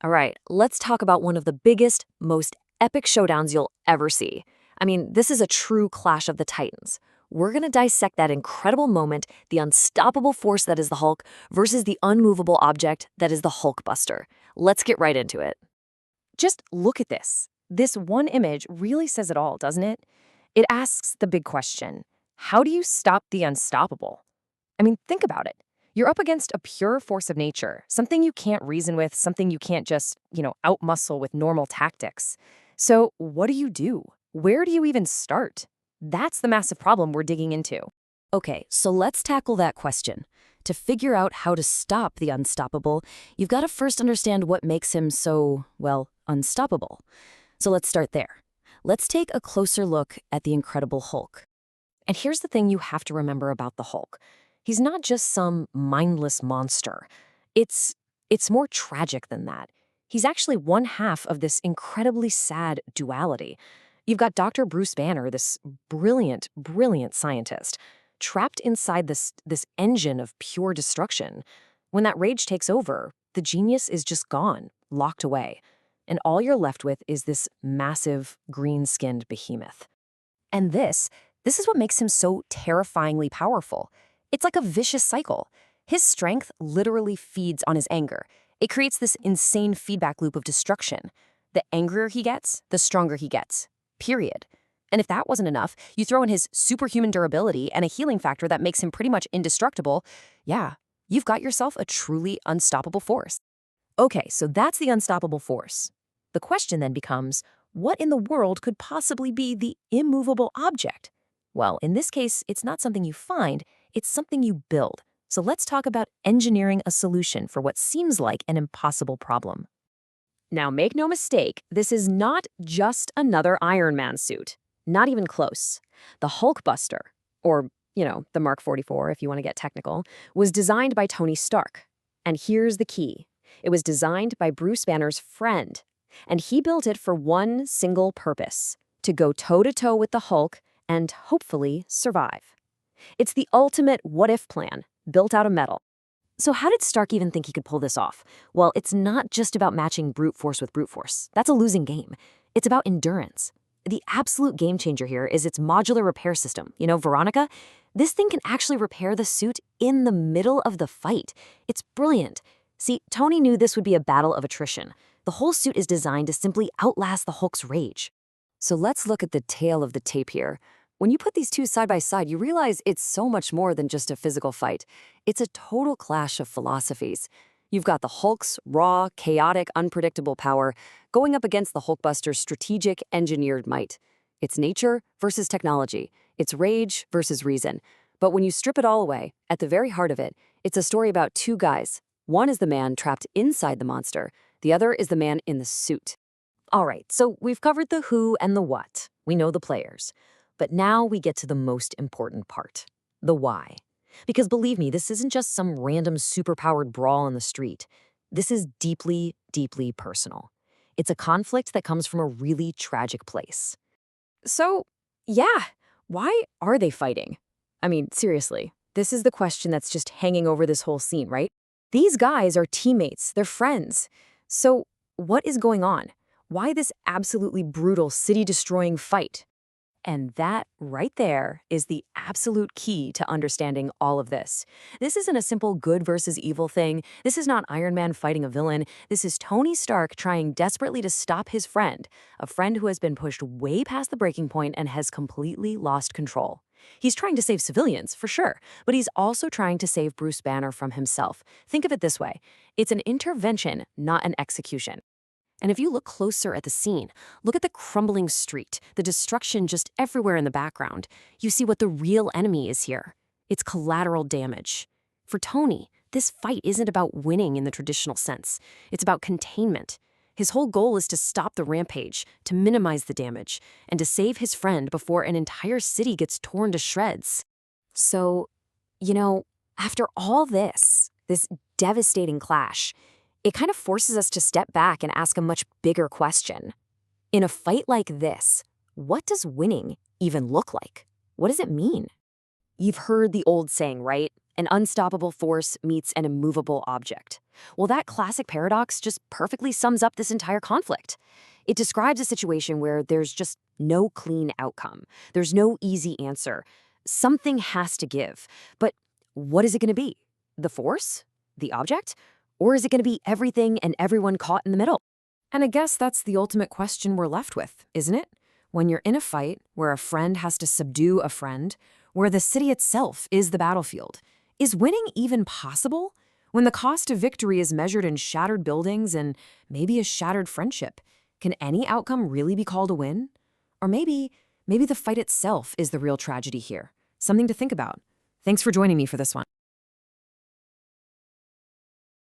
All right, let's talk about one of the biggest, most epic showdowns you'll ever see. I mean, this is a true clash of the titans. We're going to dissect that incredible moment, the unstoppable force that is the Hulk versus the unmovable object that is the Hulkbuster. Let's get right into it. Just look at this. This one image really says it all, doesn't it? It asks the big question, how do you stop the unstoppable? I mean, think about it. You're up against a pure force of nature, something you can't reason with, something you can't just, outmuscle with normal tactics. So what do you do? Where do you even start? That's the massive problem we're digging into. Okay, so let's tackle that question. To figure out how to stop the unstoppable, you've got to first understand what makes him so, well, unstoppable. So let's start there. Let's take a closer look at the Incredible Hulk. And here's the thing you have to remember about the Hulk. He's not just some mindless monster. It's it's more tragic than that. He's actually one half of this incredibly sad duality. You've got Dr. Bruce Banner, this brilliant, brilliant scientist, trapped inside this engine of pure destruction. When that rage takes over, the genius is just gone, locked away. And all you're left with is this massive, green-skinned behemoth. And this is what makes him so terrifyingly powerful. It's like a vicious cycle. His strength literally feeds on his anger. It creates this insane feedback loop of destruction. The angrier he gets, the stronger he gets. Period. And if that wasn't enough, you throw in his superhuman durability and a healing factor that makes him pretty much indestructible. Yeah, you've got yourself a truly unstoppable force. Okay, so that's the unstoppable force. The question then becomes, what in the world could possibly be the immovable object? Well, in this case, it's not something you find, it's something you build. So let's talk about engineering a solution for what seems like an impossible problem. Now, make no mistake, this is not just another Iron Man suit. Not even close. The Hulkbuster, or, the Mark 44 if you want to get technical, was designed by Tony Stark. And here's the key. It was designed by Bruce Banner's friend, and he built it for one single purpose: to go toe-to-toe with the Hulk and hopefully survive. It's the ultimate what-if plan, built out of metal. So how did Stark even think he could pull this off? Well, it's not just about matching brute force with brute force. That's a losing game. It's about endurance. The absolute game changer here is its modular repair system. Veronica? This thing can actually repair the suit in the middle of the fight. It's brilliant. See, Tony knew this would be a battle of attrition. The whole suit is designed to simply outlast the Hulk's rage. So let's look at the tail of the tape here. When you put these two side by side, you realize it's so much more than just a physical fight. It's a total clash of philosophies. You've got the Hulk's raw, chaotic, unpredictable power going up against the Hulkbuster's strategic, engineered might. It's nature versus technology. It's rage versus reason. But when you strip it all away, at the very heart of it, it's a story about two guys. One is the man trapped inside the monster. The other is the man in the suit. All right, so we've covered the who and the what. We know the players. But now we get to the most important part, the why. Because believe me, this isn't just some random superpowered brawl on the street. This is deeply, deeply personal. It's a conflict that comes from a really tragic place. So, yeah, why are they fighting? I mean, seriously, this is the question that's just hanging over this whole scene, right? These guys are teammates, they're friends. So, what is going on? Why this absolutely brutal, city-destroying fight? And that right there is the absolute key to understanding all of this. This isn't a simple good versus evil thing. This is not Iron Man fighting a villain. This is Tony Stark trying desperately to stop his friend, a friend who has been pushed way past the breaking point and has completely lost control. He's trying to save civilians, for sure, but he's also trying to save Bruce Banner from himself. Think of it this way. It's an intervention, not an execution. And if you look closer at the scene, look at the crumbling street, the destruction just everywhere in the background, you see what the real enemy is here. It's collateral damage. For Tony, this fight isn't about winning in the traditional sense. It's about containment. His whole goal is to stop the rampage, to minimize the damage, and to save his friend before an entire city gets torn to shreds. So, after all this devastating clash, it kind of forces us to step back and ask a much bigger question. In a fight like this, what does winning even look like? What does it mean? You've heard the old saying, right? An unstoppable force meets an immovable object. Well, that classic paradox just perfectly sums up this entire conflict. It describes a situation where there's just no clean outcome. There's no easy answer. Something has to give. But what is it going to be? The force? The object? Or is it going to be everything and everyone caught in the middle? And I guess that's the ultimate question we're left with, isn't it? When you're in a fight where a friend has to subdue a friend, where the city itself is the battlefield, is winning even possible? When the cost of victory is measured in shattered buildings and maybe a shattered friendship, can any outcome really be called a win? Or maybe the fight itself is the real tragedy here. Something to think about. Thanks for joining me for this one.